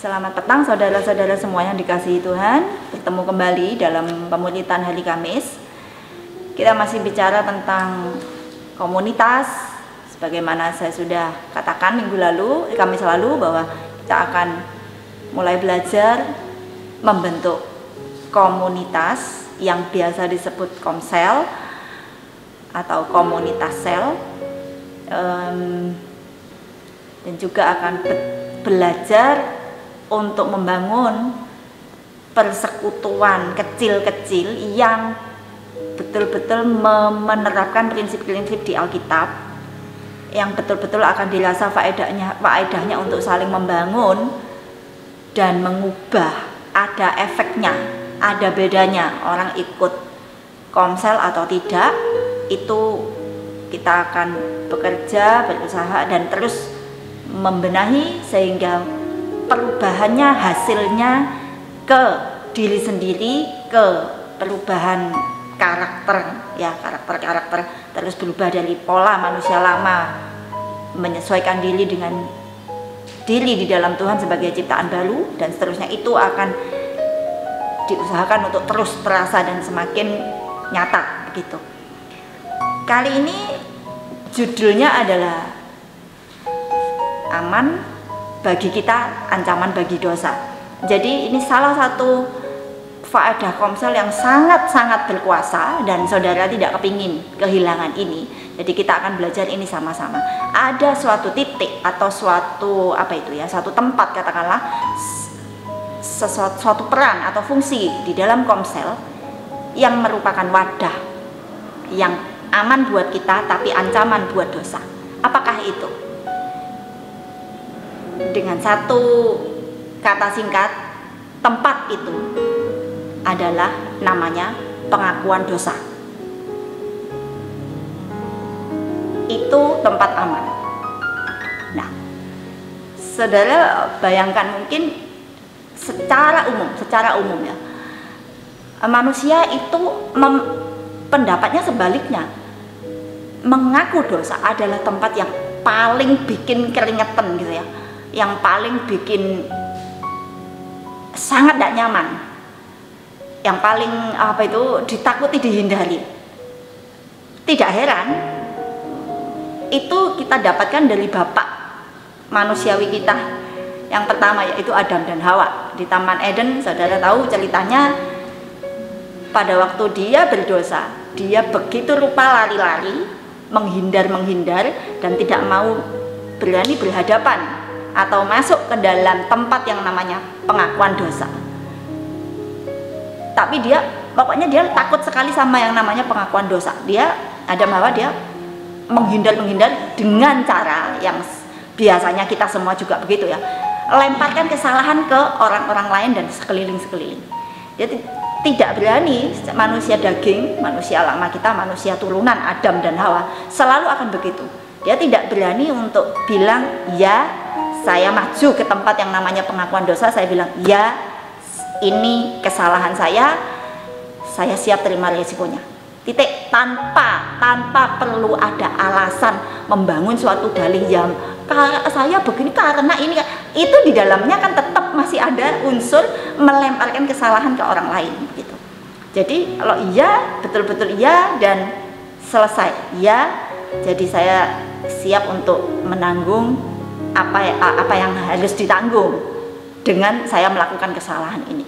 Selamat petang saudara-saudara semua yang dikasihi Tuhan. Bertemu kembali dalam pemulitan hari Kamis. Kita masih bicara tentang komunitas. Sebagaimana saya sudah katakan Kamis lalu bahwa kita akan mulai belajar membentuk komunitas yang biasa disebut komsel atau komunitas sel, dan juga akan belajar untuk membangun persekutuan kecil-kecil yang betul-betul menerapkan prinsip-prinsip di Alkitab, yang betul-betul akan dirasa faedahnya untuk saling membangun dan mengubah. Ada efeknya, ada bedanya orang ikut komsel atau tidak. Itu kita akan bekerja, berusaha dan terus membenahi sehingga perubahannya, hasilnya ke diri sendiri, ke perubahan karakter, ya, karakter terus berubah dari pola manusia lama, menyesuaikan diri dengan diri di dalam Tuhan sebagai ciptaan baru, dan seterusnya. Itu akan diusahakan untuk terus terasa dan semakin nyata begitu. Kali ini judulnya adalah aman bagi kita, ancaman bagi dosa. Jadi ini salah satu faedah komsel yang sangat-sangat berkuasa, dan saudara tidak kepingin kehilangan ini. Jadi kita akan belajar ini sama-sama. Ada suatu titik atau suatu suatu tempat, katakanlah suatu peran atau fungsi di dalam komsel yang merupakan wadah yang aman buat kita tapi ancaman buat dosa. Apakah itu? Dengan satu kata singkat, tempat itu adalah namanya pengakuan dosa. Itu tempat aman. Nah, saudara bayangkan mungkin secara umum ya, manusia itu pendapatnya sebaliknya. Mengaku dosa adalah tempat yang paling bikin keringetan gitu ya, yang paling bikin sangat tidak nyaman, yang paling ditakuti, dihindari. Tidak heran itu kita dapatkan dari bapak manusiawi kita yang pertama, yaitu Adam dan Hawa di Taman Eden. Saudara tahu ceritanya, pada waktu dia berdosa, dia begitu rupa lari-lari, menghindar dan tidak mau berani berhadapan atau masuk ke dalam tempat yang namanya pengakuan dosa. Tapi dia takut sekali sama yang namanya pengakuan dosa. Adam Hawa menghindar dengan cara yang biasanya kita semua juga begitu ya, lemparkan kesalahan ke orang-orang lain dan sekeliling. Dia tidak berani. Manusia daging, manusia lama kita, manusia turunan Adam dan Hawa selalu akan begitu. Dia tidak berani untuk bilang, ya saya maju ke tempat yang namanya pengakuan dosa. Saya bilang, ya ini kesalahan saya siap terima risikonya. Titik. Tanpa perlu ada alasan membangun suatu dalih yang saya begini karena ini. Itu di dalamnya kan tetap masih ada unsur melemparkan kesalahan ke orang lain gitu. Jadi kalau iya, betul-betul iya dan selesai, ya, jadi saya siap untuk menanggung apa yang harus ditanggung dengan saya melakukan kesalahan ini.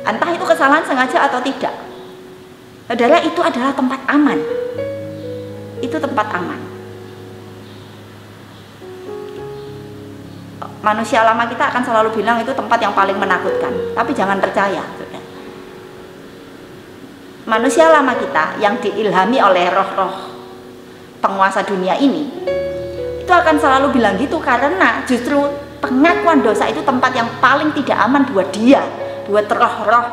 Entah itu kesalahan sengaja atau tidak. Saudara, itu adalah tempat aman. Itu tempat aman. Manusia lama kita akan selalu bilang itu tempat yang paling menakutkan. Tapi jangan percaya. Manusia lama kita yang diilhami oleh roh-roh penguasa dunia ini, itu akan selalu bilang gitu, karena justru pengakuan dosa itu tempat yang paling tidak aman buat dia, buat roh-roh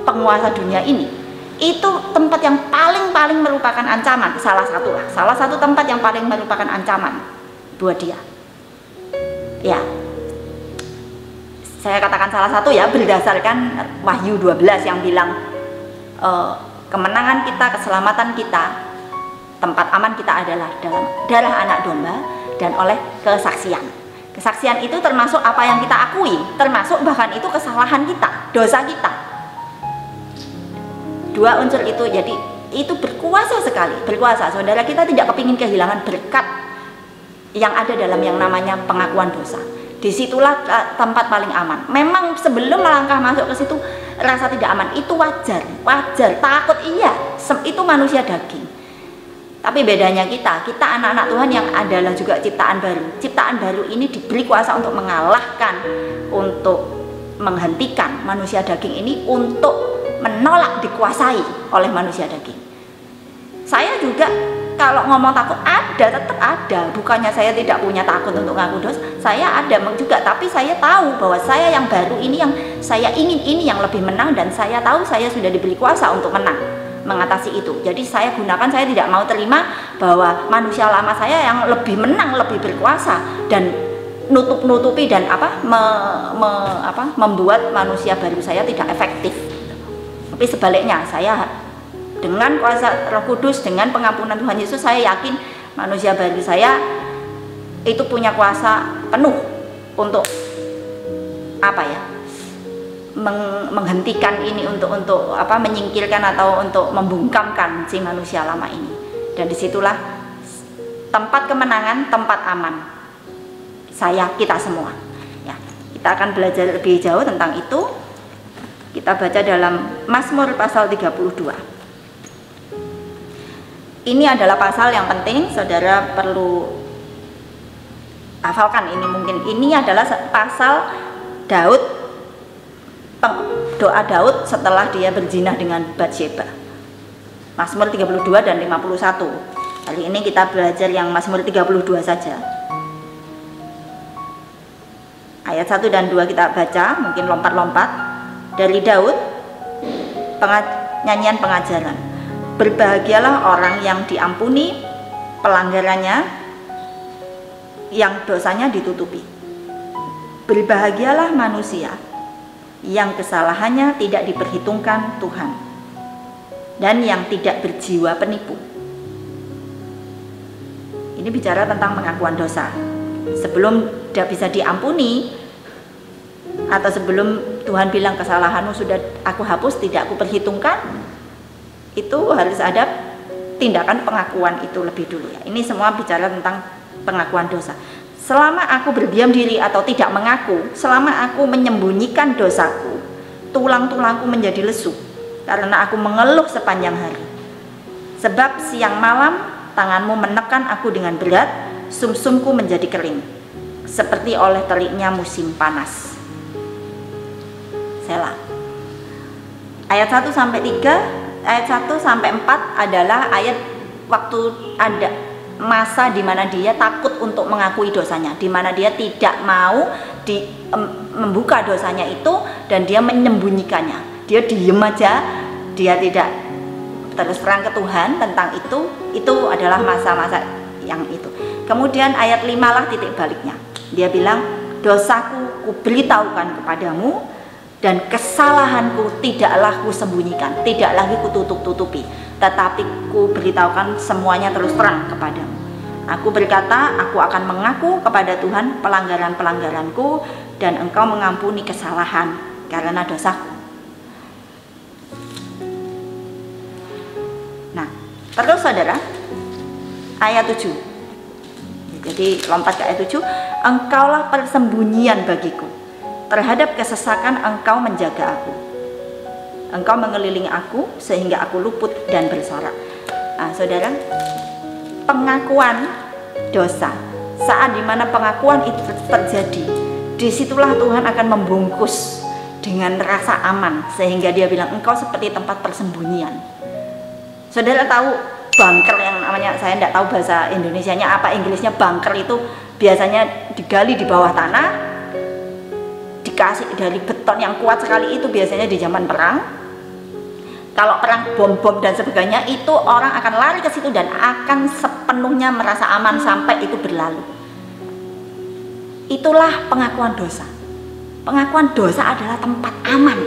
penguasa dunia ini. Itu tempat yang paling merupakan ancaman, salah satu tempat yang paling merupakan ancaman buat dia. Ya, saya katakan salah satu ya, berdasarkan Wahyu 12 yang bilang kemenangan kita, keselamatan kita, tempat aman kita adalah dalam darah anak domba dan oleh kesaksian. Kesaksian itu termasuk apa yang kita akui, termasuk bahkan itu kesalahan kita, dosa kita. Dua unsur itu, jadi itu berkuasa sekali, berkuasa. Saudara, kita tidak kepingin kehilangan berkat yang ada dalam yang namanya pengakuan dosa. Disitulah tempat paling aman. Memang sebelum melangkah masuk ke situ rasa tidak aman, itu wajar, takut iya, itu manusia daging. Tapi bedanya kita anak-anak Tuhan yang adalah juga ciptaan baru. Ciptaan baru ini diberi kuasa untuk mengalahkan, untuk menghentikan manusia daging ini, untuk menolak dikuasai oleh manusia daging. Saya juga kalau ngomong takut ada, tetap ada. Bukannya saya tidak punya takut untuk ngaku dosa, saya ada juga. Tapi saya tahu bahwa saya yang baru ini, yang saya ingin ini yang lebih menang, dan saya tahu saya sudah diberi kuasa untuk menang, mengatasi itu. Jadi saya gunakan, saya tidak mau terima bahwa manusia lama saya yang lebih menang, lebih berkuasa, dan nutupi dan membuat manusia baru saya tidak efektif. Tapi sebaliknya, saya dengan kuasa Roh Kudus, dengan pengampunan Tuhan Yesus, saya yakin manusia baru saya itu punya kuasa penuh untuk menghentikan ini, untuk menyingkirkan atau untuk membungkamkan si manusia lama ini. Dan disitulah tempat kemenangan, tempat aman kita semua ya. Kita akan belajar lebih jauh tentang itu. Kita baca dalam Mazmur pasal 32. Ini adalah pasal yang penting, saudara perlu hafalkan ini. Mungkin ini adalah pasal Daud, doa Daud setelah dia berzina dengan Batsyeba. Mazmur 32 dan 51. Kali ini kita belajar yang Mazmur 32 saja. Ayat 1 dan 2 kita baca, mungkin lompat-lompat. Dari Daud, nyanyian pengajaran. Berbahagialah orang yang diampuni pelanggarannya, yang dosanya ditutupi. Berbahagialah manusia yang kesalahannya tidak diperhitungkan Tuhan, dan yang tidak berjiwa penipu. Ini bicara tentang pengakuan dosa. Sebelum tidak bisa diampuni, atau sebelum Tuhan bilang kesalahanmu sudah aku hapus, tidak aku perhitungkan, itu harus ada tindakan pengakuan itu lebih dulu ya. Ini semua bicara tentang pengakuan dosa. Selama aku berdiam diri atau tidak mengaku, selama aku menyembunyikan dosaku, tulang-tulangku menjadi lesu karena aku mengeluh sepanjang hari. Sebab siang malam tanganmu menekan aku dengan berat, sumsumku menjadi kering seperti oleh teriknya musim panas. Selah. Ayat 1 sampai 3, ayat 1 sampai 4 adalah ayat waktu ada masa di mana dia takut untuk mengakui dosanya, di mana dia tidak mau membuka dosanya itu, dan dia menyembunyikannya. Dia diem aja, dia tidak terus terang ke Tuhan tentang itu adalah masa-masa yang itu. Kemudian ayat 5 lah titik baliknya. Dia bilang, dosaku kuberitahukan kepadamu, dan kesalahanku tidaklah kusembunyikan, tidak lagi kututup-tutupi, tetapi kuberitahukan semuanya terus terang kepadamu. Aku berkata, aku akan mengaku kepada Tuhan pelanggaran-pelanggaranku, dan engkau mengampuni kesalahan karena dosaku. Nah, terus saudara, ayat 7. Jadi lompat ke ayat 7. Engkaulah persembunyian bagiku, terhadap kesesakan engkau menjaga aku. Engkau mengelilingi aku sehingga aku luput dan bersorak. Nah, saudara, pengakuan dosa, saat dimana pengakuan itu terjadi, disitulah Tuhan akan membungkus dengan rasa aman, sehingga dia bilang engkau seperti tempat persembunyian. Saudara tahu bunker yang namanya, saya tidak tahu bahasa Indonesianya apa, Inggrisnya bunker itu biasanya digali di bawah tanah, dikasih dari beton yang kuat sekali, itu biasanya di zaman perang. Kalau perang bom-bom dan sebagainya, itu orang akan lari ke situ dan akan sepenuhnya merasa aman sampai itu berlalu. Itulah pengakuan dosa. Pengakuan dosa adalah tempat aman.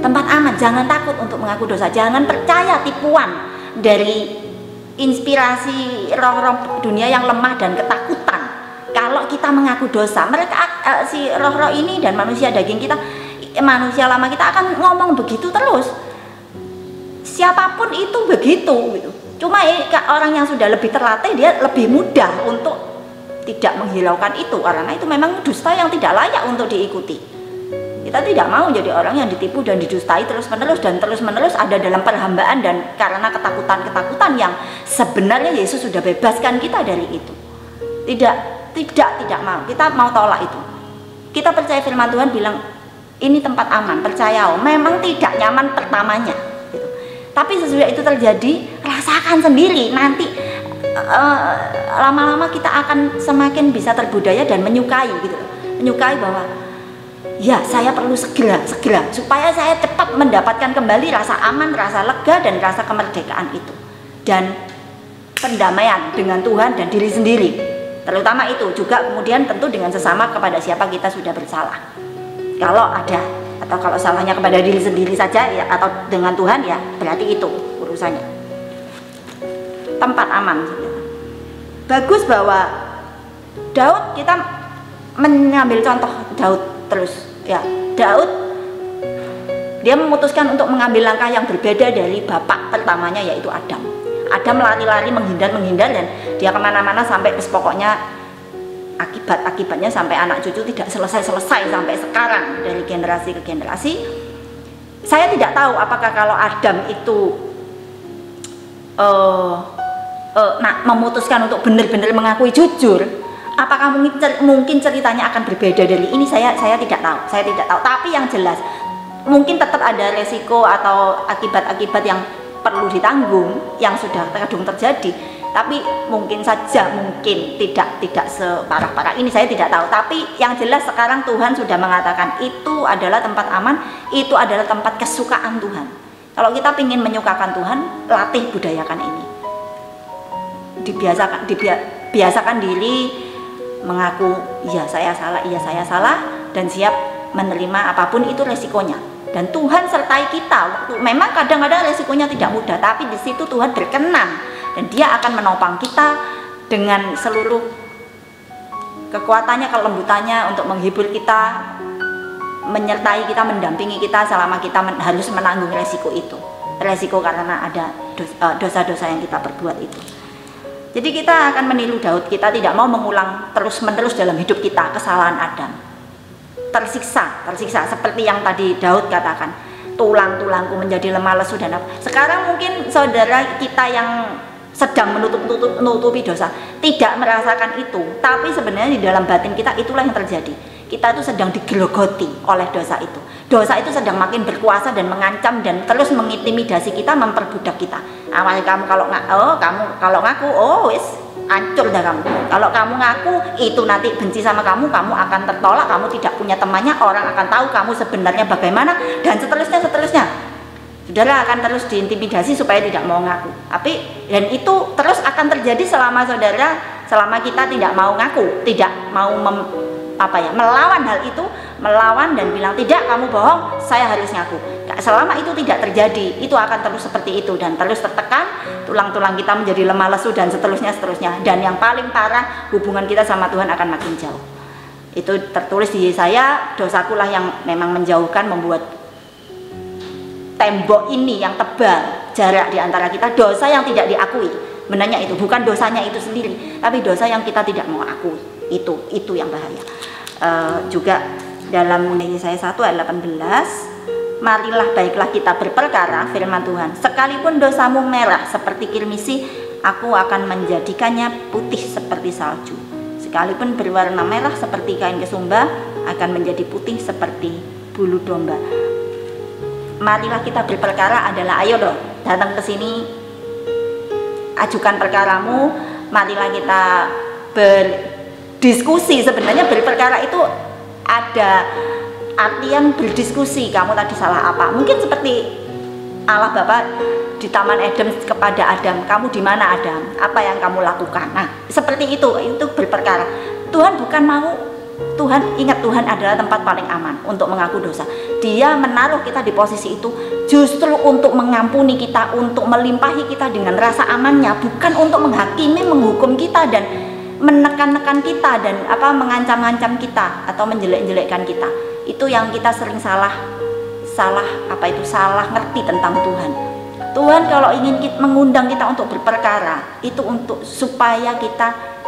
Tempat aman, jangan takut untuk mengaku dosa. Jangan percaya tipuan dari inspirasi roh-roh dunia yang lemah dan ketakutan. Kalau kalau kita mengaku dosa, mereka si roh-roh ini dan manusia daging kita, manusia lama kita akan ngomong begitu terus. Siapapun itu begitu gitu. Cuma orang yang sudah lebih terlatih, dia lebih mudah untuk tidak menghiraukan itu, karena itu memang dusta yang tidak layak untuk diikuti. Kita tidak mau jadi orang yang ditipu dan didustai terus-menerus dan terus-menerus ada dalam perhambaan, dan karena ketakutan-ketakutan yang sebenarnya Yesus sudah bebaskan kita dari itu. Tidak mau. Kita mau tolak itu. Kita percaya firman Tuhan bilang ini tempat aman, percaya. Memang tidak nyaman pertamanya gitu. Tapi sesudah itu terjadi, rasakan sendiri nanti lama-lama kita akan semakin bisa terbudaya dan menyukai gitu. Menyukai bahwa ya, saya perlu segera supaya saya cepat mendapatkan kembali rasa aman, rasa lega, dan rasa kemerdekaan itu, dan pendamaian dengan Tuhan dan diri sendiri. Terutama itu juga kemudian tentu dengan sesama kepada siapa kita sudah bersalah. Kalau ada, atau kalau salahnya kepada diri sendiri saja ya, atau dengan Tuhan ya, berarti itu urusannya. Tempat aman. Bagus bahwa Daud, kita mengambil contoh Daud terus. Ya, Daud dia memutuskan untuk mengambil langkah yang berbeda dari bapak pertamanya, yaitu Adam. Adam lari-lari menghindar dan dia kemana-mana sampai pokoknya akibatnya sampai anak cucu tidak selesai sampai sekarang, dari generasi ke generasi. Saya tidak tahu apakah kalau Adam itu memutuskan untuk benar-benar mengakui jujur, apakah mungkin ceritanya akan berbeda dari ini? Saya tidak tahu. Tapi yang jelas mungkin tetap ada resiko atau akibat-akibat yang perlu ditanggung yang sudah kadung terjadi. Tapi mungkin tidak separah-parah ini, saya tidak tahu. Tapi yang jelas sekarang Tuhan sudah mengatakan itu adalah tempat aman, itu adalah tempat kesukaan Tuhan. Kalau kita ingin menyukakan Tuhan, latih budayakan ini. Biasakan diri mengaku iya saya salah dan siap menerima apapun itu resikonya, dan Tuhan sertai kita. Memang kadang-kadang resikonya tidak mudah, tapi di situ Tuhan berkenan dan Dia akan menopang kita dengan seluruh kekuatannya, kelembutannya untuk menghibur kita, menyertai kita, mendampingi kita selama kita harus menanggung resiko karena ada dosa-dosa yang kita perbuat itu. Jadi kita akan meniru Daud, kita tidak mau mengulang terus-menerus dalam hidup kita kesalahan Adam. Tersiksa seperti yang tadi Daud katakan, tulang-tulangku menjadi lemah lesu dan apa. Sekarang mungkin saudara kita yang sedang menutupi dosa tidak merasakan itu, tapi sebenarnya di dalam batin kita itulah yang terjadi. Kita itu sedang digerogoti oleh dosa itu. Dosa itu sedang makin berkuasa dan mengancam dan terus mengintimidasi kita, memperbudak kita. Awalnya kamu kalau ngaku, wis hancur dah kamu. Kalau kamu ngaku, itu nanti benci sama kamu akan tertolak, kamu tidak punya temannya, orang akan tahu kamu sebenarnya bagaimana, dan seterusnya. Saudara akan terus diintimidasi supaya tidak mau ngaku. Dan itu terus akan terjadi selama kita tidak mau ngaku, tidak mau melawan hal itu, melawan dan bilang tidak, kamu bohong, saya harus ngaku. Selama itu tidak terjadi, itu akan terus seperti itu dan terus tertekan, tulang-tulang kita menjadi lemah lesu dan seterusnya. Dan yang paling parah, hubungan kita sama Tuhan akan makin jauh. Itu tertulis di Yesaya, dosakulah yang memang menjauhkan, membuat tembok ini yang tebal, jarak di antara kita, dosa yang tidak diakui. Benarnya itu bukan dosanya itu sendiri, tapi dosa yang kita tidak mau akui. Itu yang bahaya. Juga dalam Yesaya 1 ayat 18, marilah baiklah kita berperkara, firman Tuhan, sekalipun dosamu merah seperti kirmisi, aku akan menjadikannya putih seperti salju. Sekalipun berwarna merah seperti kain kesumba, akan menjadi putih seperti bulu domba. Marilah kita berperkara adalah ayo dong, datang ke sini, ajukan perkaramu, marilah kita berdiskusi. Sebenarnya berperkara itu ada artian berdiskusi, kamu tadi salah apa. Mungkin seperti Allah Bapa di Taman Eden kepada Adam, kamu di mana Adam? Apa yang kamu lakukan? Nah, seperti itu berperkara. Tuhan bukan mau, ingat Tuhan adalah tempat paling aman untuk mengaku dosa. Dia menaruh kita di posisi itu justru untuk mengampuni kita, untuk melimpahi kita dengan rasa amannya, bukan untuk menghakimi, menghukum kita dan menekan-nekan kita dan mengancam-ancam kita atau menjelek-jelekkan kita. Itu yang kita sering salah ngerti tentang Tuhan. Tuhan kalau ingin mengundang kita untuk berperkara, itu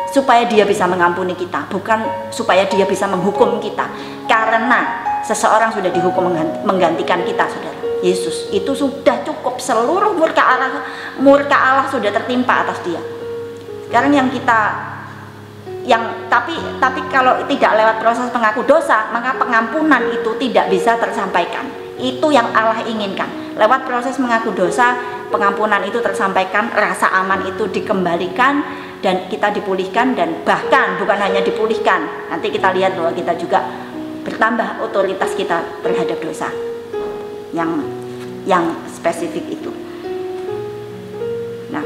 supaya Dia bisa mengampuni kita, bukan supaya Dia bisa menghukum kita. Karena seseorang sudah dihukum menggantikan kita, saudara. Yesus itu sudah cukup, seluruh murka Allah sudah tertimpa atas Dia. Sekarang tapi kalau tidak lewat proses pengaku dosa, maka pengampunan itu tidak bisa tersampaikan. Itu yang Allah inginkan. Lewat proses mengaku dosa, pengampunan itu tersampaikan, rasa aman itu dikembalikan, dan kita dipulihkan, dan bahkan bukan hanya dipulihkan, nanti kita lihat bahwa kita juga bertambah otoritas kita terhadap dosa yang spesifik itu. Nah,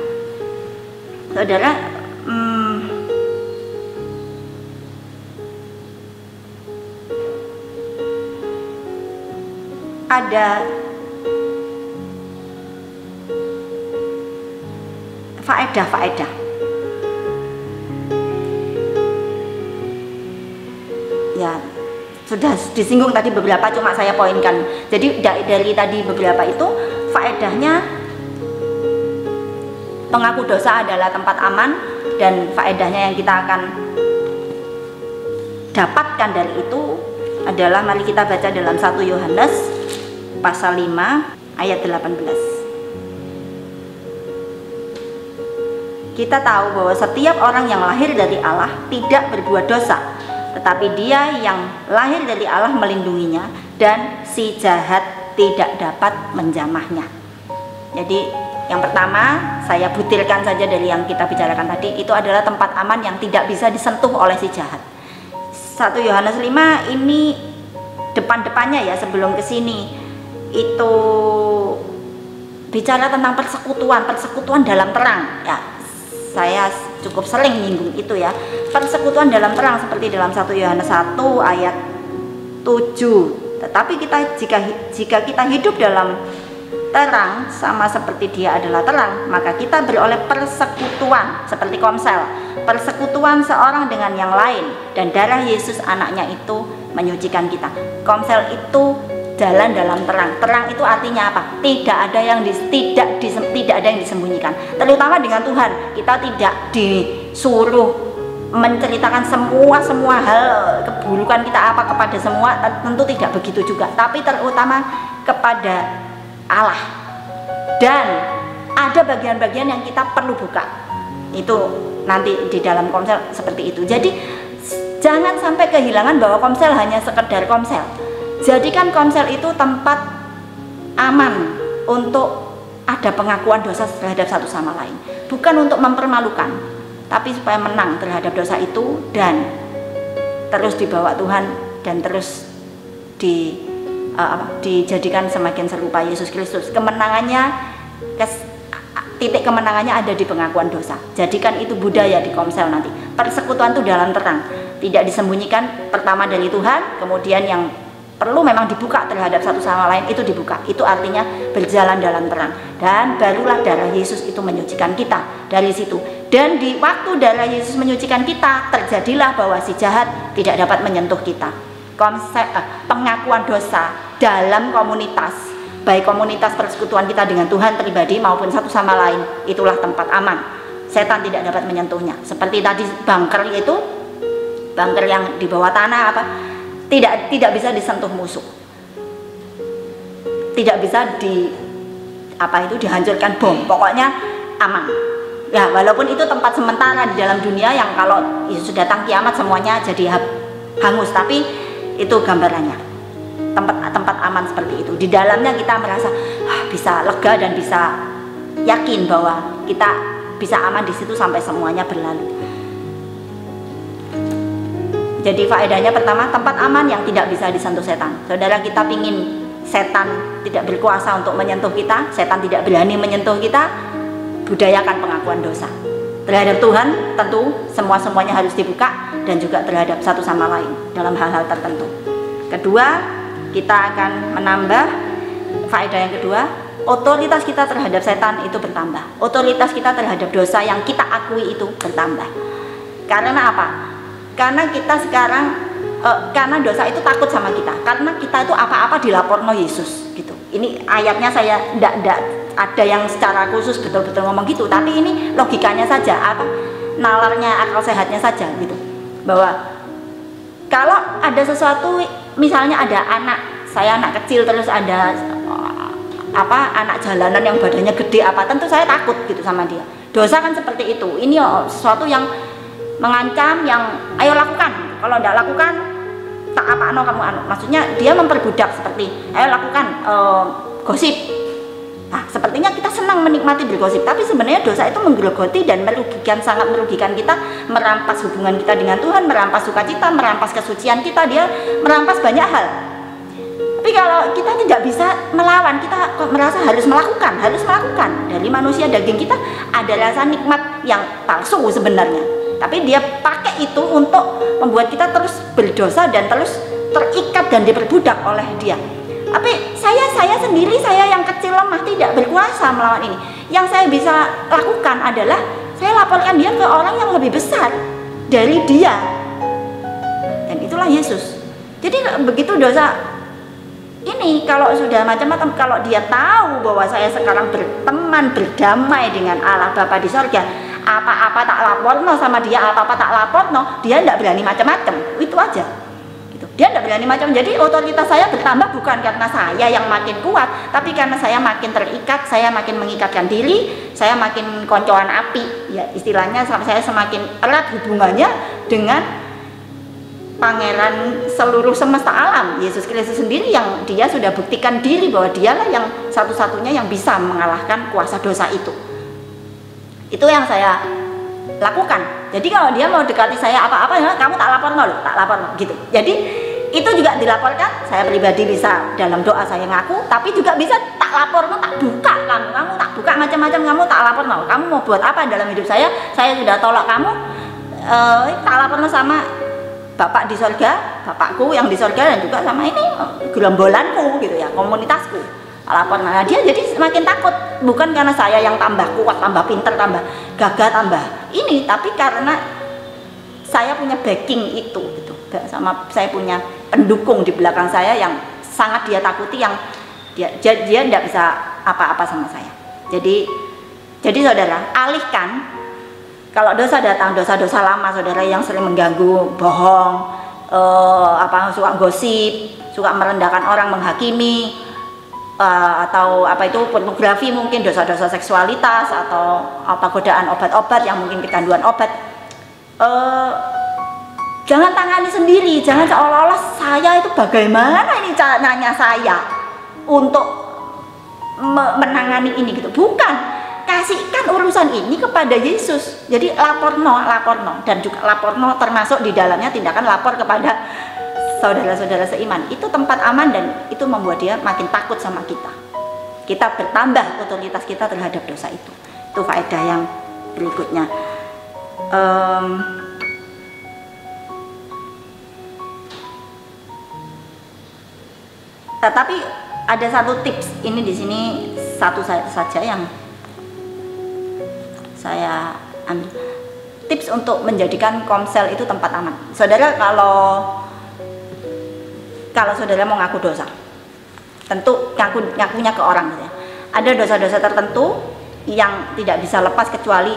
saudara, ada faedah. Ya, sudah disinggung tadi beberapa, cuma saya poinkan. Jadi dari tadi beberapa itu faedahnya, pengaku dosa adalah tempat aman, dan faedahnya yang kita akan dapatkan dari itu adalah, mari kita baca dalam 1 Yohanes pasal 5 ayat 18. Kita tahu bahwa setiap orang yang lahir dari Allah tidak berbuat dosa, tetapi Dia yang lahir dari Allah melindunginya, dan si jahat tidak dapat menjamahnya. Jadi yang pertama, saya butirkan saja dari yang kita bicarakan tadi, itu adalah tempat aman yang tidak bisa disentuh oleh si jahat. 1 Yohanes 5 ini depan-depannya ya, sebelum kesini itu bicara tentang persekutuan dalam terang ya. Saya cukup sering nyinggung itu ya, persekutuan dalam terang, seperti dalam 1 Yohanes 1 ayat 7. Tetapi jika kita hidup dalam terang sama seperti Dia adalah terang, maka kita beroleh persekutuan seperti komsel, persekutuan seorang dengan yang lain, dan darah Yesus anaknya itu menyucikan kita. Komsel itu jalan dalam terang. Terang itu artinya apa? Tidak ada yang disembunyikan. Terutama dengan Tuhan, kita tidak disuruh menceritakan semua hal keburukan kita kepada semua, tentu tidak begitu juga. Tapi terutama kepada Allah. Dan ada bagian-bagian yang kita perlu buka. Itu nanti di dalam komsel seperti itu. Jadi jangan sampai kehilangan bahwa komsel hanya sekedar komsel. Jadikan komsel itu tempat aman untuk ada pengakuan dosa terhadap satu sama lain, bukan untuk mempermalukan, tapi supaya menang terhadap dosa itu dan terus dibawa Tuhan dan terus dijadikan semakin serupa Yesus Kristus. Titik kemenangannya ada di pengakuan dosa. Jadikan itu budaya di komsel nanti. Persekutuan itu dalam terang, tidak disembunyikan, pertama dari Tuhan, kemudian yang perlu memang dibuka terhadap satu sama lain itu dibuka. Itu artinya berjalan dalam terang, dan barulah darah Yesus itu menyucikan kita dari situ. Dan di waktu darah Yesus menyucikan kita, terjadilah bahwa si jahat tidak dapat menyentuh kita. Konsep pengakuan dosa dalam komunitas, baik komunitas persekutuan kita dengan Tuhan pribadi maupun satu sama lain, itulah tempat aman. Setan tidak dapat menyentuhnya. Seperti tadi bunker yang di bawah tanah tidak bisa disentuh musuh, tidak bisa dihancurkan bom, pokoknya aman ya. Walaupun itu tempat sementara di dalam dunia yang kalau sudah datang kiamat semuanya jadi hangus, tapi itu gambarannya tempat aman seperti itu. Di dalamnya kita merasa bisa lega dan bisa yakin bahwa kita bisa aman di situ sampai semuanya berlalu. Jadi faedahnya pertama, tempat aman yang tidak bisa disentuh setan. Saudara, kita pingin setan tidak berkuasa untuk menyentuh kita, setan tidak berani menyentuh kita, budayakan pengakuan dosa. Terhadap Tuhan tentu semuanya harus dibuka, dan juga terhadap satu sama lain dalam hal-hal tertentu. Kedua, kita akan menambah faedah yang kedua, otoritas kita terhadap setan itu bertambah. Otoritas kita terhadap dosa yang kita akui itu bertambah. Karena apa? Karena kita sekarang karena dosa itu takut sama kita. Karena kita itu apa-apa dilaporno Yesus gitu. Ini ayatnya saya tidak ada yang secara khusus betul-betul ngomong gitu, tapi ini logikanya saja atau nalarnya, akal sehatnya saja gitu. Bahwa kalau ada sesuatu, misalnya ada saya anak kecil terus ada anak jalanan yang badannya gede tentu saya takut gitu sama dia. Dosa kan seperti itu. Ini sesuatu yang mengancam, yang ayo lakukan. Kalau tidak lakukan tak kamu maksudnya dia memperbudak, seperti ayo lakukan gosip. Nah, sepertinya kita senang menikmati bergosip, tapi sebenarnya dosa itu menggerogoti dan sangat merugikan kita, merampas hubungan kita dengan Tuhan, merampas sukacita, merampas kesucian kita, dia merampas banyak hal. Tapi kalau kita tidak bisa melawan, kita merasa harus melakukan. Dari manusia daging kita ada rasa nikmat yang palsu sebenarnya. Tapi dia pakai itu untuk membuat kita terus berdosa dan terus terikat dan diperbudak oleh dia. Tapi saya sendiri, saya yang kecil lemah tidak berkuasa melawan ini. Yang saya bisa lakukan adalah saya laporkan dia ke orang yang lebih besar dari dia. Dan itulah Yesus. Jadi begitu dosa ini, kalau sudah macam-macam, kalau dia tahu bahwa saya sekarang berteman, berdamai dengan Allah Bapa di sorga, apa-apa tak laporno sama dia, apa-apa tak laporno, dia tidak berani macam-macam. Itu aja. Dia tidak berani macam. Jadi otoritas saya bertambah bukan karena saya yang makin kuat, tapi karena saya makin terikat, saya makin mengikatkan diri, saya makin koncoan api. Ya istilahnya saya semakin erat hubungannya dengan pangeran seluruh semesta alam, Yesus Kristus sendiri, yang dia sudah buktikan diri bahwa dialah yang satu-satunya yang bisa mengalahkan kuasa dosa itu. Itu yang saya lakukan. Jadi kalau dia mau dekati saya apa-apa, kamu tak lapor gitu. Jadi itu juga dilaporkan. Saya pribadi bisa dalam doa saya ngaku, tapi juga bisa tak lapor, tak buka kamu tak buka macam-macam, kamu tak lapor, kamu mau buat apa dalam hidup saya sudah tolak kamu, tak lapor sama Bapak di sorga, Bapakku yang di sorga, dan juga sama ini gerombolanku gitu ya, komunitasku. Lapor. Nah, dia jadi semakin takut, bukan karena saya yang tambah kuat, tambah pinter, tambah gagah, tambah ini, tapi karena saya punya backing itu gitu. Sama saya punya pendukung di belakang saya yang sangat dia takuti, yang dia tidak bisa apa-apa sama saya. Jadi saudara, alihkan. Kalau dosa datang, dosa-dosa lama saudara yang sering mengganggu, bohong, suka gosip, suka merendahkan orang, menghakimi, atau pornografi, mungkin dosa-dosa seksualitas, atau godaan obat-obat yang mungkin kecanduan obat, jangan tangani sendiri. Jangan seolah-olah saya itu bagaimana ini caranya saya untuk menangani ini gitu. Bukan, kasihkan urusan ini kepada Yesus. Jadi laporno, dan juga laporno termasuk di dalamnya tindakan lapor kepada saudara-saudara seiman. Itu tempat aman, dan itu membuat dia makin takut sama kita. Kita bertambah otoritas kita terhadap dosa itu. Itu faedah yang berikutnya. Tetapi ada satu tips ini di sini, satu saja yang saya ambil. Tips untuk menjadikan komsel itu tempat aman. Saudara, kalau saudara mau ngaku dosa, tentu ngakunya ke orang gitu ya. Ada dosa-dosa tertentu yang tidak bisa lepas kecuali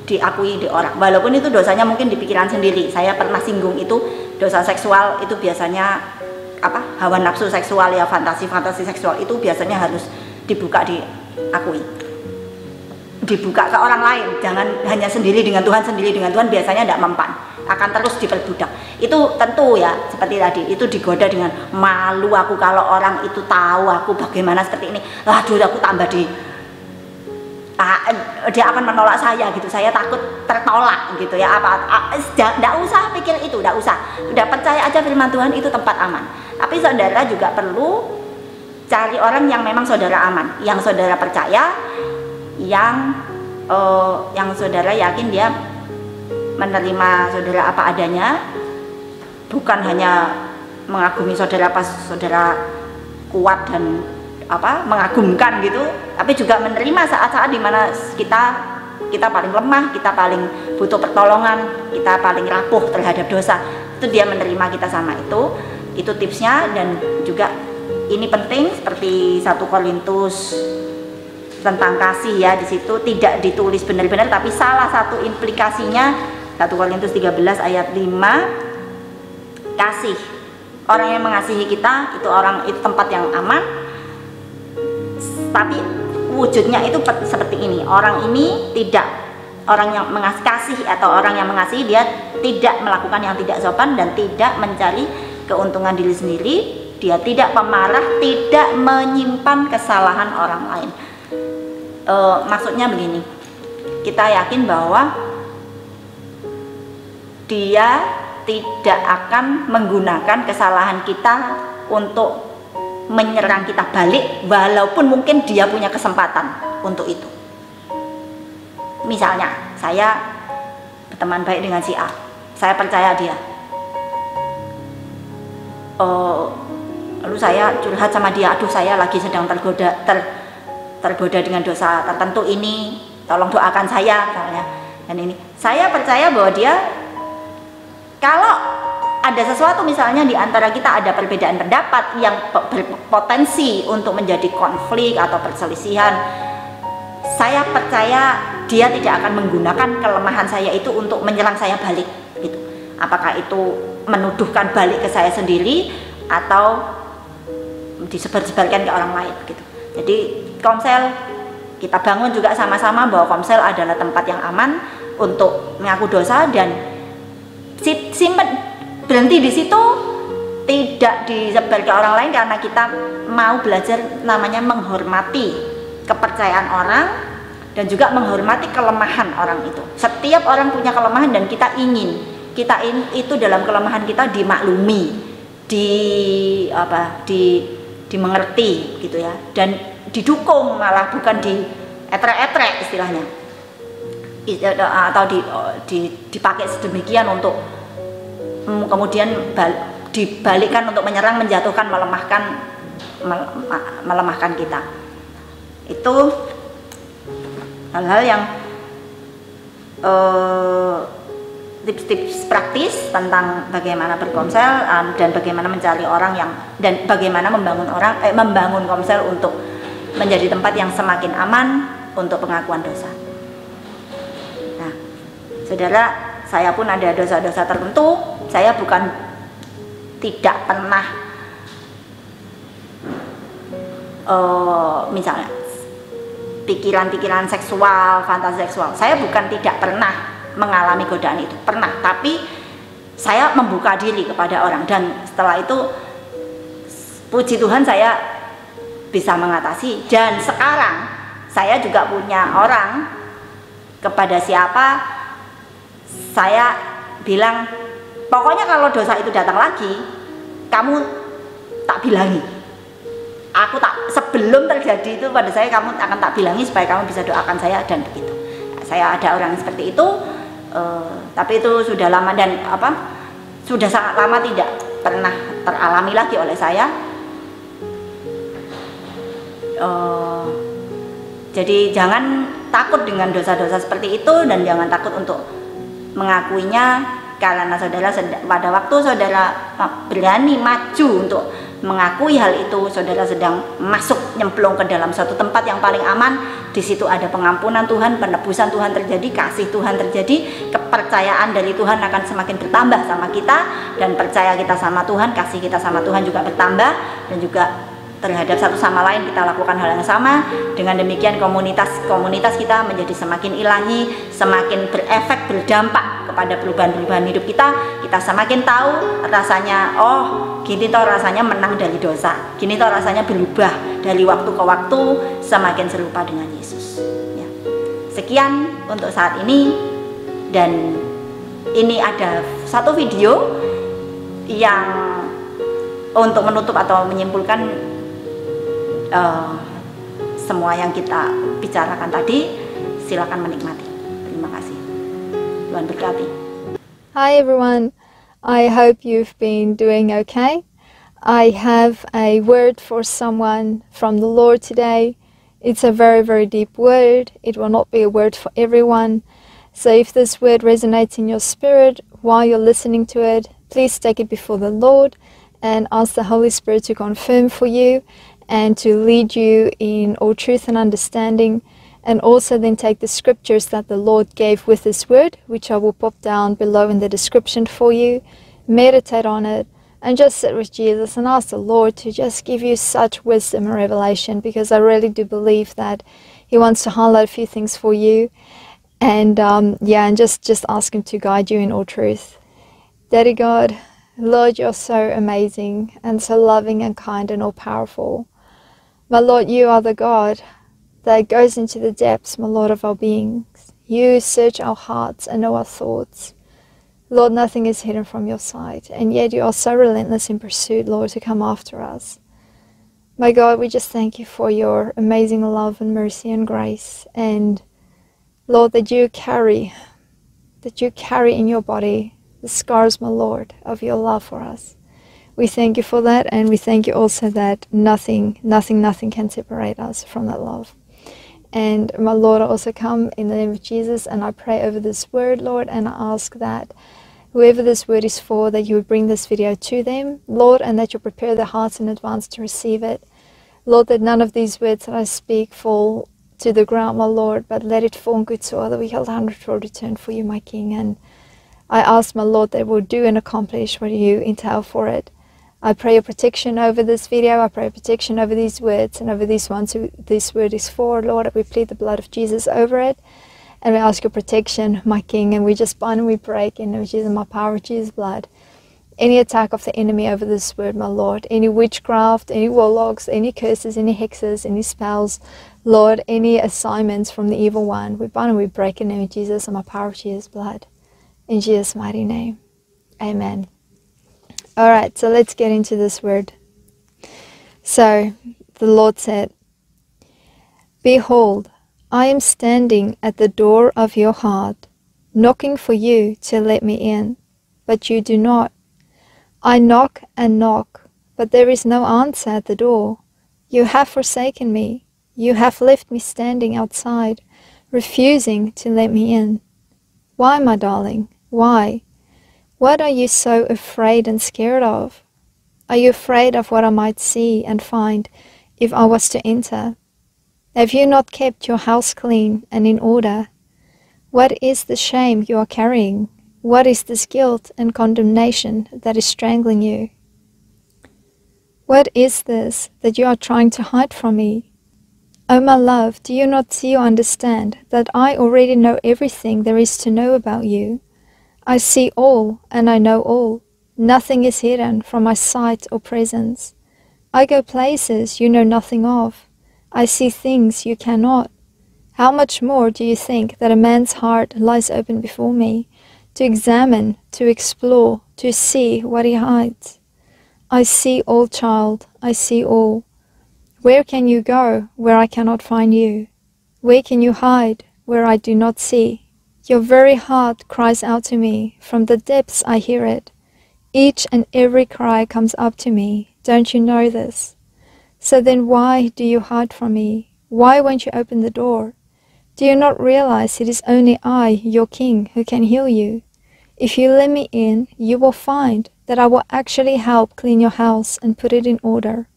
diakui di orang, walaupun itu dosanya mungkin di pikiran sendiri. Saya pernah singgung itu, dosa seksual itu biasanya hawa nafsu seksual ya, fantasi seksual itu biasanya harus dibuka, diakui, dibuka ke orang lain. Jangan hanya sendiri dengan Tuhan biasanya tidak mempan, akan terus diperbudak. Itu tentu ya, seperti tadi, itu digoda dengan malu aku kalau orang itu tahu aku bagaimana seperti ini. Waduh, aku tambah dia akan menolak saya gitu, saya takut tertolak gitu ya. Tidak usah pikir itu, tidak usah. Udah percaya aja firman Tuhan, itu tempat aman. Tapi saudara juga perlu cari orang yang memang saudara aman, yang saudara percaya, yang saudara yakin dia menerima saudara apa adanya, bukan hanya mengagumi saudara pas saudara kuat dan mengagumkan gitu, tapi juga menerima saat-saat dimana kita kita paling lemah, kita paling butuh pertolongan, kita paling rapuh terhadap dosa. Itu dia menerima kita sama itu tipsnya. Dan juga ini penting seperti 1 Korintus tentang kasih ya, di situ tidak ditulis benar-benar, tapi salah satu implikasinya 1 Korintus 13 ayat 5, kasih. Orang yang mengasihi kita itu tempat yang aman, tapi wujudnya itu seperti ini. Orang yang mengasihi atau orang yang mengasihi, dia tidak melakukan yang tidak sopan dan tidak mencari keuntungan diri sendiri, dia tidak pemarah, tidak menyimpan kesalahan orang lain. Maksudnya begini, kita yakin bahwa dia tidak akan menggunakan kesalahan kita untuk menyerang kita balik, walaupun mungkin dia punya kesempatan untuk itu. Misalnya saya berteman baik dengan si A, saya percaya dia, lalu saya curhat sama dia, aduh saya lagi sedang tergoda dengan dosa tertentu ini, tolong doakan saya misalnya. Dan ini saya percaya bahwa dia, kalau ada sesuatu misalnya di antara kita ada perbedaan pendapat yang berpotensi untuk menjadi konflik atau perselisihan, saya percaya dia tidak akan menggunakan kelemahan saya itu untuk menyerang saya balik gitu. Apakah itu menuduhkan balik ke saya sendiri atau disebar-sebarkan ke orang lain gitu. Jadi Komsel kita bangun juga sama-sama bahwa Komsel adalah tempat yang aman untuk mengaku dosa, dan berhenti di situ, tidak disebar ke orang lain, karena kita mau belajar namanya menghormati kepercayaan orang dan juga menghormati kelemahan orang itu. Setiap orang punya kelemahan dan kita ingin itu dalam kelemahan kita dimaklumi, dimengerti gitu ya, dan didukung, malah bukan dietrek-etrek istilahnya, atau dipakai sedemikian untuk kemudian dibalikkan untuk menyerang, menjatuhkan, melemahkan kita. Itu hal-hal yang tips-tips praktis tentang bagaimana berkomsel dan bagaimana mencari orang dan bagaimana membangun komsel untuk menjadi tempat yang semakin aman untuk pengakuan dosa. Nah, saudara, saya pun ada dosa-dosa tertentu. Saya bukan tidak pernah misalnya pikiran-pikiran seksual, fantasi seksual. Saya bukan tidak pernah mengalami godaan itu, pernah, tapi saya membuka diri kepada orang, dan setelah itu puji Tuhan saya bisa mengatasi. Dan sekarang saya juga punya orang, kepada siapa saya bilang, pokoknya kalau dosa itu datang lagi, kamu tak bilangi. Sebelum terjadi itu pada saya, kamu akan tak bilangi supaya kamu bisa doakan saya, dan begitu. Saya ada orang seperti itu, tapi itu sudah lama dan sudah sangat lama tidak pernah teralami lagi oleh saya. Jadi jangan takut dengan dosa-dosa seperti itu, dan jangan takut untuk mengakuinya, karena saudara pada waktu saudara berani maju untuk mengakui hal itu, saudara sedang masuk nyemplung ke dalam suatu tempat yang paling aman. Di situ ada pengampunan Tuhan, penebusan Tuhan terjadi, kasih Tuhan terjadi, kepercayaan dari Tuhan akan semakin bertambah sama kita, dan percaya kita sama Tuhan, kasih kita sama Tuhan juga bertambah, dan juga terhadap satu sama lain kita lakukan hal yang sama. Dengan demikian komunitas kita menjadi semakin ilahi, semakin berefek, berdampak kepada perubahan-perubahan hidup kita. Kita semakin tahu rasanya, oh gini toh rasanya menang dari dosa, gini toh rasanya berubah dari waktu ke waktu semakin serupa dengan Yesus ya. Sekian untuk saat ini, dan ini ada satu video yang untuk menutup atau menyimpulkan semua yang kita bicarakan tadi. Silakan menikmati. Terima kasih. Tuhan berkati. Hi everyone, I hope you've been doing okay. I have a word for someone from the Lord today. It's a very, very deep word. It will not be a word for everyone. So if this word resonates in your spirit while you're listening to it, please take it before the Lord and ask the Holy Spirit to confirm for you and to lead you in all truth and understanding. And also then take the scriptures that the Lord gave with this word, which I will pop down below in the description for you. Meditate on it and just sit with Jesus and ask the Lord to just give you such wisdom and revelation, because I really do believe that He wants to highlight a few things for you. And and just ask Him to guide you in all truth. Daddy God, Lord, you're so amazing and so loving and kind and all powerful. My Lord, you are the God that goes into the depths, my Lord, of our beings. You search our hearts and know our thoughts. Lord, nothing is hidden from your sight, and yet you are so relentless in pursuit, Lord, to come after us. My God, we just thank you for your amazing love and mercy and grace, and Lord, that you carry in your body the scars, my Lord, of your love for us. We thank you for that, and we thank you also that nothing can separate us from that love. And my Lord, I also come in the name of Jesus and I pray over this word, Lord, and I ask that whoever this word is for, that you would bring this video to them, Lord, and that you prepare their hearts in advance to receive it. Lord, that none of these words that I speak fall to the ground, my Lord, but let it fall in good soil, that we held 100-fold return for you, my King. And I ask, my Lord, that it will do and accomplish what you entail for it. I pray your protection over this video. I pray protection over these words and over these ones who this word is for, Lord. We plead the blood of Jesus over it. And we ask your protection, my King. And we just bind and we break in the name of Jesus, my power of Jesus' blood. Any attack of the enemy over this word, my Lord. Any witchcraft, any warlocks, any curses, any hexes, any spells, Lord. Any assignments from the evil one. We bind and we break in the name of Jesus and my power of Jesus' blood. In Jesus' mighty name. Amen. Alright, so let's get into this word. So, the Lord said, Behold, I am standing at the door of your heart, knocking for you to let me in, but you do not. I knock and knock, but there is no answer at the door. You have forsaken me. You have left me standing outside, refusing to let me in. Why, my darling? Why? What are you so afraid and scared of? Are you afraid of what I might see and find if I was to enter? Have you not kept your house clean and in order? What is the shame you are carrying? What is this guilt and condemnation that is strangling you? What is this that you are trying to hide from me? Oh, my love, do you not see or understand that I already know everything there is to know about you? I see all, and I know all. Nothing is hidden from my sight or presence. I go places you know nothing of. I see things you cannot. How much more do you think that a man's heart lies open before me, to examine, to explore, to see what he hides? I see all, child, I see all. Where can you go where I cannot find you? Where can you hide where I do not see? Your very heart cries out to me. From the depths I hear it. Each and every cry comes up to me. Don't you know this? So then why do you hide from me? Why won't you open the door? Do you not realize it is only I, your King, who can heal you? If you let me in, you will find that I will actually help clean your house and put it in order.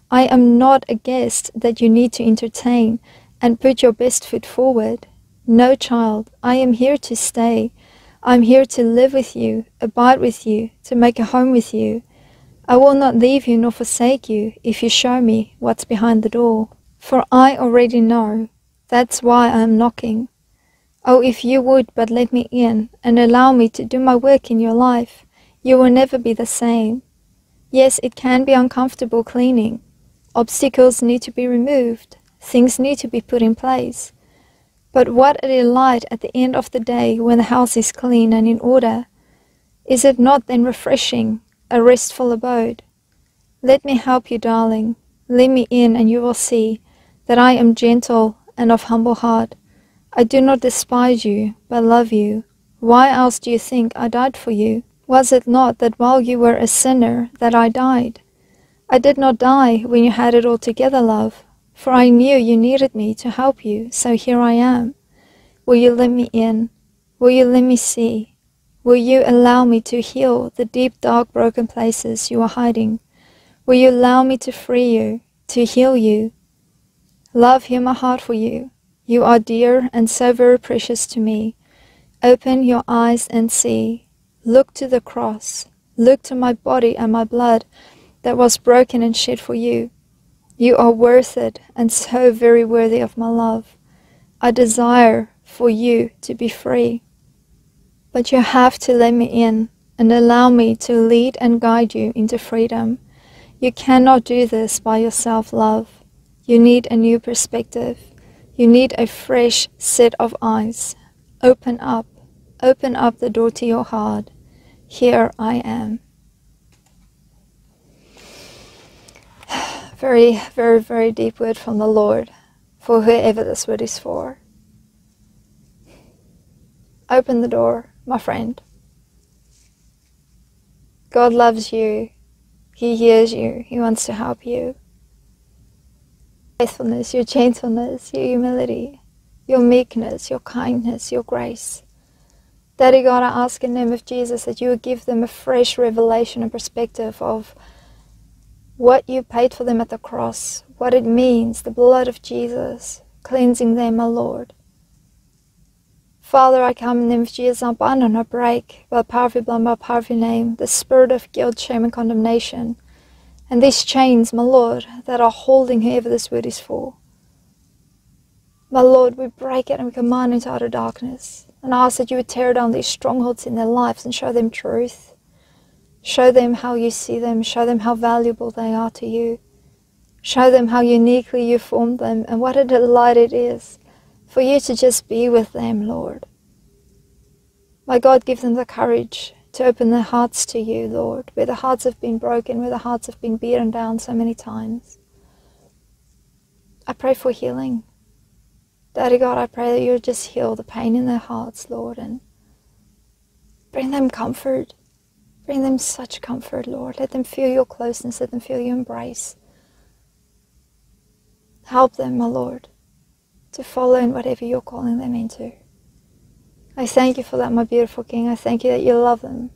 I am not a guest that you need to entertain and put your best foot forward. No, child, I am here to stay. I am here to live with you, abide with you, to make a home with you. I will not leave you nor forsake you if you show me what's behind the door. For I already know. That's why I am knocking. Oh, if you would but let me in and allow me to do my work in your life, you will never be the same. Yes, it can be uncomfortable cleaning. Obstacles need to be removed. Things need to be put in place. But what a delight at the end of the day when the house is clean and in order. Is it not then refreshing, a restful abode? Let me help you, darling. Let me in and you will see that I am gentle and of humble heart. I do not despise you, but love you. Why else do you think I died for you? Was it not that while you were a sinner that I died? I did not die when you had it all together, love. For I knew you needed me to help you, so here I am. Will you let me in? Will you let me see? Will you allow me to heal the deep, dark, broken places you are hiding? Will you allow me to free you, to heal you? Love, hear my heart for you. You are dear and so very precious to me. Open your eyes and see. Look to the cross. Look to my body and my blood that was broken and shed for you. You are worth it and so very worthy of my love. I desire for you to be free. But you have to let me in and allow me to lead and guide you into freedom. You cannot do this by yourself, love. You need a new perspective. You need a fresh set of eyes. Open up the door to your heart. Here I am. Very, very, very deep word from the Lord for whoever this word is for. Open the door, my friend. God loves you. He hears you. He wants to help you. Faithfulness, your gentleness, your humility, your meekness, your kindness, your grace. Daddy God, I ask in the name of Jesus that you would give them a fresh revelation and perspective of what you paid for them at the cross, what it means, the blood of Jesus, cleansing them, my Lord. Father, I come in the name of Jesus, I bind and I break, by the power of your blood, by the power of your name, the spirit of guilt, shame, and condemnation. And these chains, my Lord, that are holding whoever this word is for. My Lord, we break it and we command into outer darkness. And I ask that you would tear down these strongholds in their lives and show them truth. Show them how you see them. Show them how valuable they are to you. Show them how uniquely you formed them and what a delight it is for you to just be with them, Lord. My God, give them the courage to open their hearts to you, Lord, where the hearts have been broken, where the hearts have been beaten down so many times. I pray for healing. Daddy God, I pray that you would just heal the pain in their hearts, Lord, and bring them comfort. Bring them such comfort, Lord. Let them feel your closeness. Let them feel your embrace. Help them, my Lord, to follow in whatever you're calling them into. I thank you for that, my beautiful King. I thank you that you love them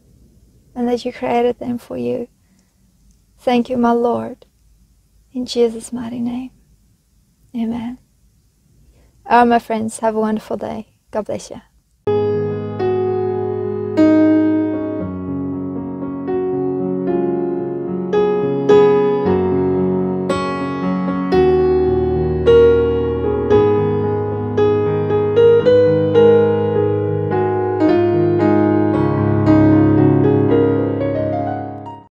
and that you created them for you. Thank you, my Lord. In Jesus' mighty name. Amen. All right, my friends, have a wonderful day. God bless you.